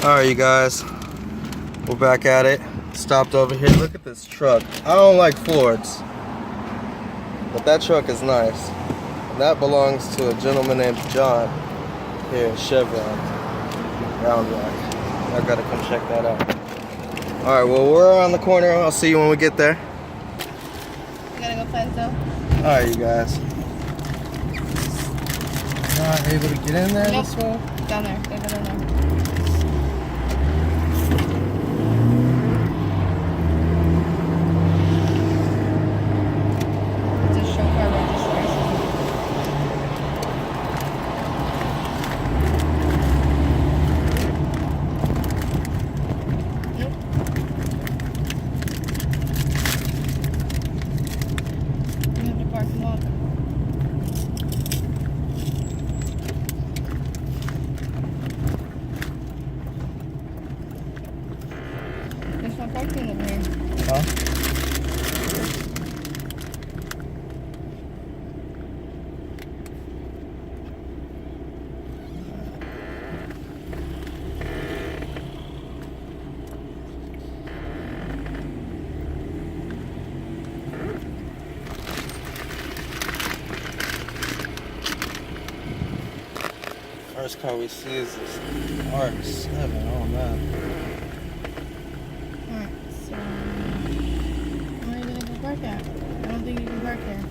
Alright, you guys, we're back at it. Stopped over here. Look at this truck. I don't like Fords, but that truck is nice. And that belongs to a gentleman named John here in Chevron, Round Rock. I gotta come check that out. Alright, well, we're around the corner. I'll see you when we get there. You gotta go find Zoe. Alright, you guys. Not able to get in there Nope. this way? Down there. Gotta go down there. It's a show car registration. Nope. You have to park and walk. There's no parking over here. Huh? First car we see is this RX-7. Oh man. Alright, so where are you gonna go park at? I don't think you can park here.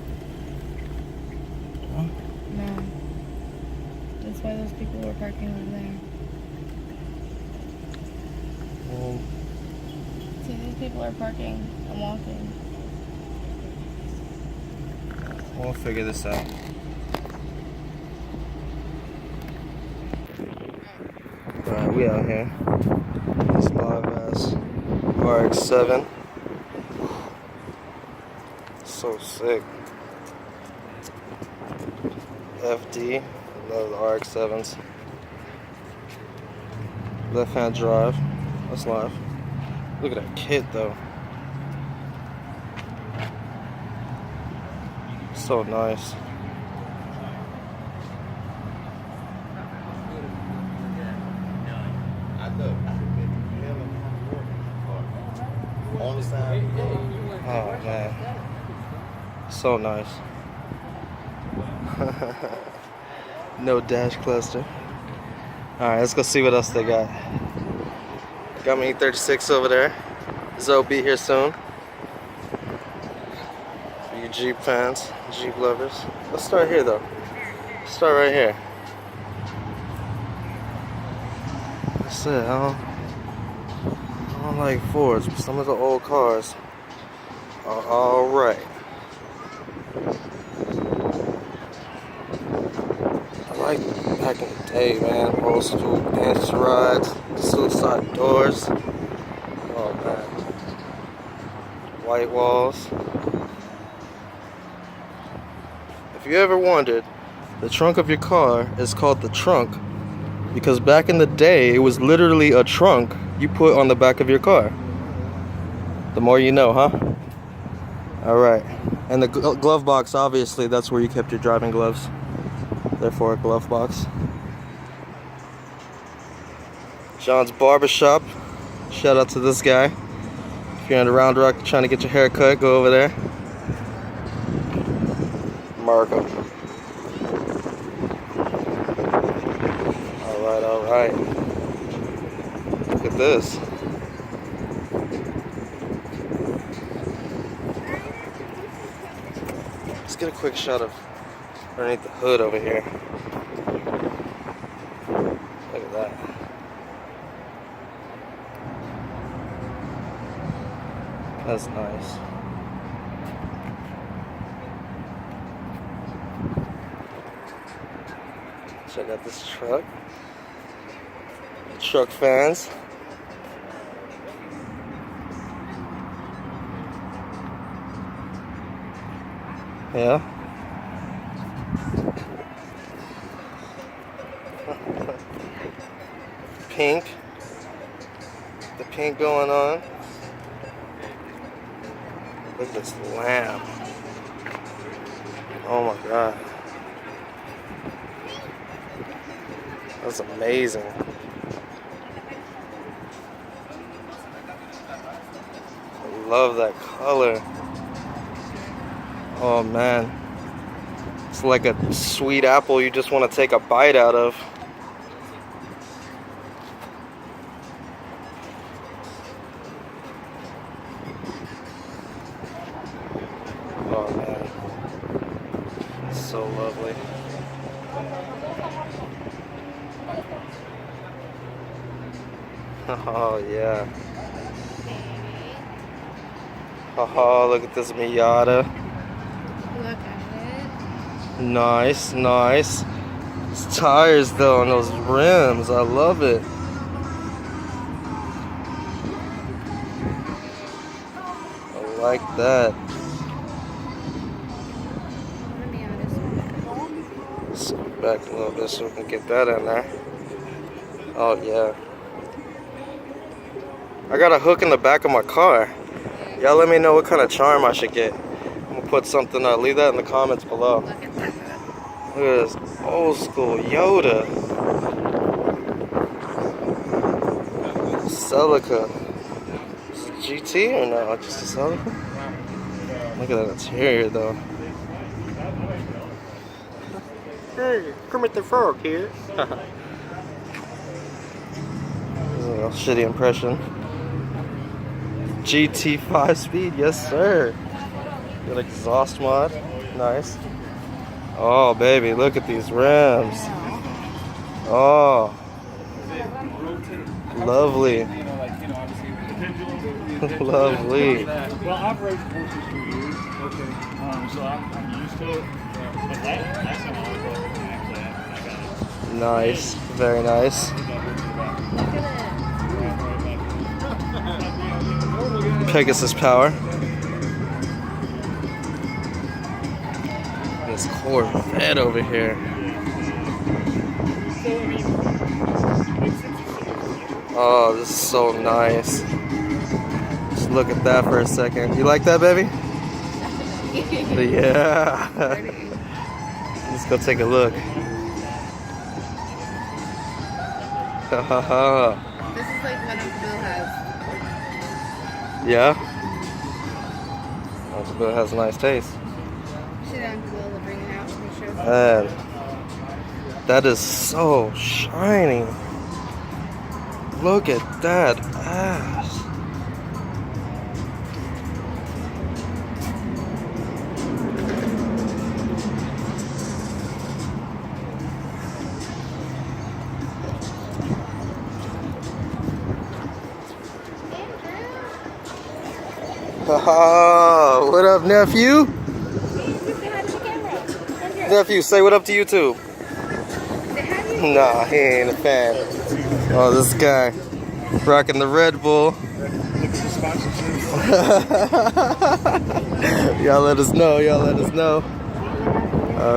Huh? No. That's why those people were parking over there. See, these people are parking and walking. We'll figure this out. Alright, we out here. This live ass RX-7. So sick. FD. Love the RX-7s. Left hand drive. That's live. Look at that kit though. So nice. Oh man, so nice. No dash cluster. Alright, let's go see what else they got. Got me E36 over there. Zoe be here soon. For you Jeep fans, Jeep lovers. Let's start here though. Start right here. That's it. I don't like Fords, but some of the old cars are alright. I like back in the day, man. Old school dance rides, suicide doors. Oh man. White walls. If you ever wondered, the trunk of your car is called the trunk because back in the day, it was literally a trunk you put on the back of your car. The more you know, huh? Alright. And the glove box, obviously, that's where you kept your driving gloves. Therefore, a glove box. John's Barbershop. Shout out to this guy. If you're in the Round Rock trying to get your hair cut, go over there. Marco. Alright, alright. Look at this. Let's get a quick shot of underneath the hood over here. Look at that. That's nice. Check out this truck. Truck fans. Yeah. Pink. The pink going on. Look at this lamp. Oh my god. That's amazing. love that color. Oh man. It's like a sweet apple you just want to take a bite out of. Oh man. It's so lovely. Oh yeah. Oh, look at this Miata. Look at it. Nice, nice. Those tires though, and those rims, I love it. I like that. Let me honest. Let's go back a little bit so we can get that in there. Oh yeah. I got a hook in the back of my car. Y'all let me know what kind of charm I should get. I'm gonna put something up. Leave that in the comments below. Look at that. Look at this old school Yoda. Celica. Is it GT or no? Just a Celica? Look at that interior though. Hey, Kermit the Frog here. Oh, shitty impression. GT 5-speed, yes sir. Good exhaust mod, nice. Oh baby, look at these rims. Oh, lovely. Lovely. Well, I've raced horses for years. Okay. So I'm used to it. But last time I was actually, I got it. Nice, very nice. Look at Pegasus power. This Corvette over here. Oh, this is so nice. Just look at that for a second. You like that, baby? it. Yeah. Let's go take a look. This is like what Uncle Bill has. Yeah? Uncle Bill has a nice taste. Should Uncle Bill will bring it out and show us. Man, that is so shiny. Look at that ass. Oh, what up, nephew? Nephew, say what up to YouTube. Nah, he ain't a fan. Oh, this guy rocking the Red Bull. Y'all let us know. Y'all let us know.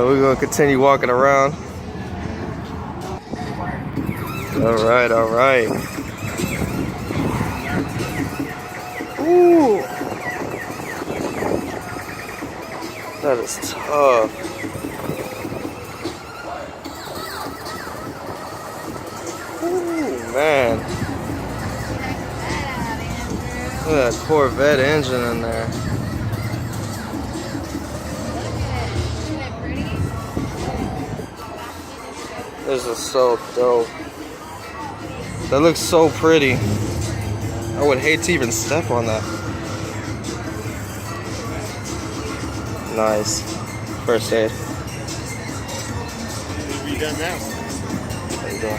We're gonna continue walking around. All right, all right. Ooh, that is tough. Man, look at that Corvette engine in there. This is so dope. That looks so pretty. I would hate to even step on that. Nice. First aid. You done now? There you go.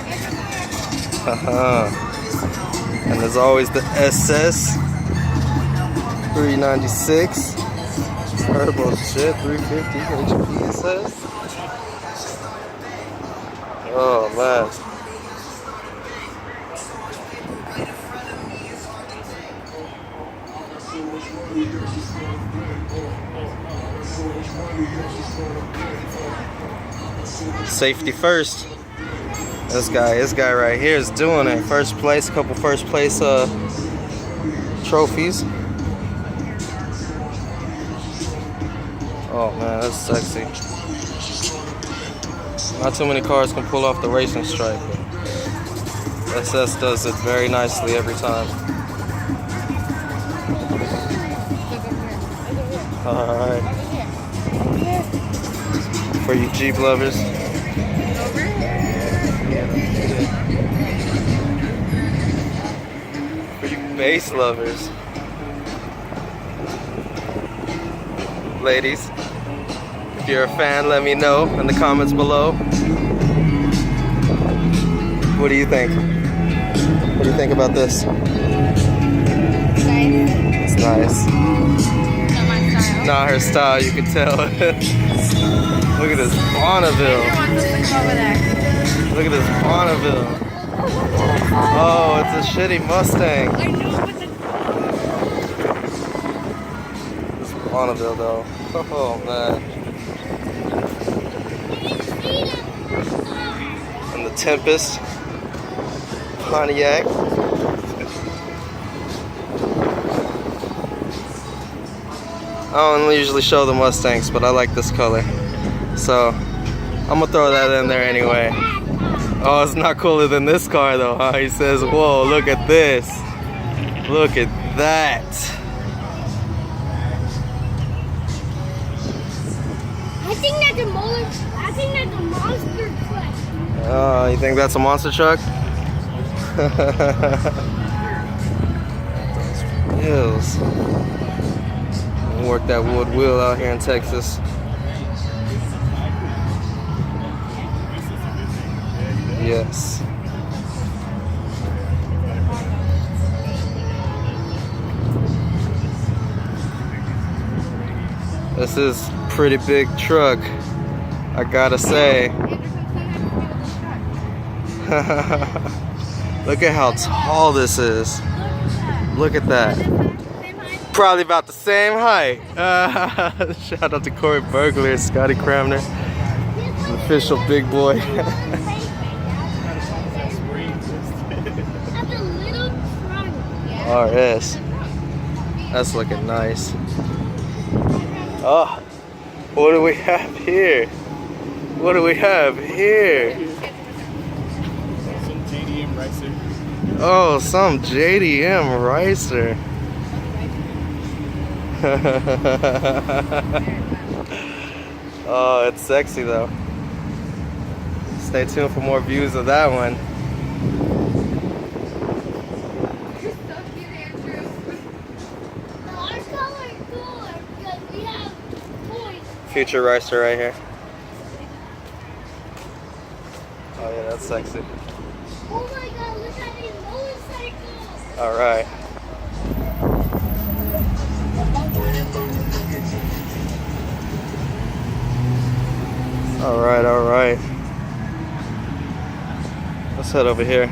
And there's always the SS 396 turbo shit, 350 HP SS. Oh man. Safety first. This guy right here is doing it. First place, couple first place trophies. Oh man, that's sexy. Not too many cars can pull off the racing stripe. SS does it very nicely every time. Alright. Over here. Over here. For you Jeep lovers. Over here. For you bass lovers. Ladies, if you're a fan, let me know in the comments below. What do you think? What do you think about this? Nice. It's nice. Not my style. Not her style, you can tell. Look at this Bonneville. Andrew wants us to come over there. Look at this Bonneville. Oh, it's a shitty Mustang. I know, but the This Bonneville though. Oh man. And the Tempest. Pontiac. I don't usually show the Mustangs, but I like this color. So, I'm gonna throw that in there anyway. Oh, it's not cooler than this car though, huh? He says, whoa, look at this. Look at that. I think that's a monster truck. Oh, you think that's a monster truck? Wheels. Work that wood wheel out here in Texas. Yes. This is a pretty big truck, I gotta say. Look at how tall this is. Look at that. Probably about the same height. Shout out to Corey Burglar and Scotty Cramner, the official big boy. That's a little trunk. RS. That's looking nice. Oh, what do we have here? What do we have here? Some JDM Ricer. Oh, some JDM Ricer. Oh, it's sexy though. Stay tuned for more views of that one. You're so cute, Andrew. Our color is cooler because we have points. Future Ricer right here. Oh yeah, that's sexy. Oh my god, look at these motorcycles. Alright. Alright. Let's head over here.